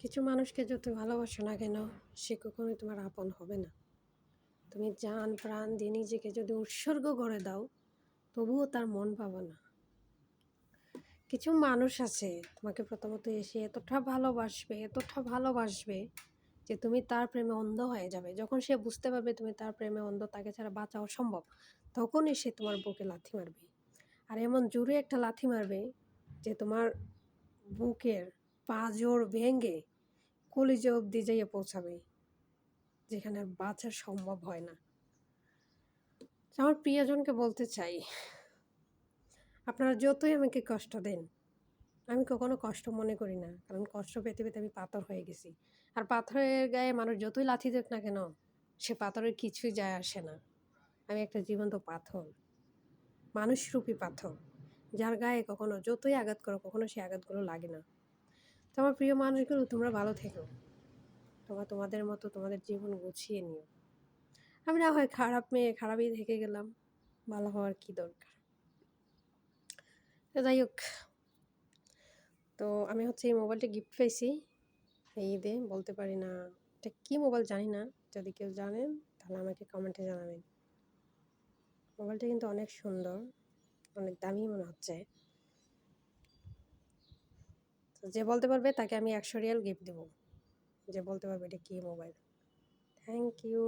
কিছু মানুষকে যত ভালোবাসো না কেন, সে কখনোই তোমার আপন হবে না। তুমি জান প্রাণ দিয়ে নিজেকে যদি উৎসর্গ করে দাও, তবুও তার মন পাবে না। কিছু মানুষ আছে তোমাকে প্রথমত এসে এতটা ভালোবাসবে যে তুমি তার প্রেমে অন্ধ হয়ে যাবে। যখন সে বুঝতে পারবে তুমি তার প্রেমে অন্ধ, তাকে ছাড়া বাঁচা অসম্ভব, তখনই সে তোমার বুকে লাথি মারবে। আর এমন জোরে একটা লাথি মারবে যে তোমার বুকের পাঁজর ভেঙে কলিজা অবধি যাইয়ে পৌঁছাবে, যেখানে আর বাঁচা সম্ভব হয় না। আমার প্রিয়জনকে বলতে চাই, আপনারা যতই আমাকে কষ্ট দেন, আমি কখনো কষ্ট মনে করি না, কারণ কষ্ট পেতে পেতে আমি পাথর হয়ে গেছি। আর পাথরের গায়ে মানুষ যতই লাথি দেখ না কেন, সে পাথরের কিছুই যায় আসে না। আমি একটা জীবন্ত পাথর, মানুষরূপী পাথর, যার গায়ে কখনো যতই আঘাত করো কখনো সে আঘাতগুলো লাগে না। তো আমার প্রিয় মানুষগুলো, তোমরা ভালো থেকো, তোমরা তোমাদের মতো তোমাদের জীবন গুছিয়ে নিও। আমি না হয় খারাপ মেয়ে, খারাপই থেকে গেলাম, ভালো হওয়ার কি দরকার। তো যাই হোক, তো আমি হচ্ছে এই মোবাইলটা গিফট পেয়েছি এই ঈদে। বলতে পারি না এটা কী মোবাইল জানি না, যদি কেউ জানেন তাহলে আমাকে কমেন্টে জানাবেন। মোবাইলটা কিন্তু অনেক সুন্দর, অনেক দামি মনে হচ্ছে। তো যে বলতে পারবে তাকে আমি 100 রিয়াল গিফট দেবো, যে বলতে পারবে এটা কী মোবাইল। Thank you.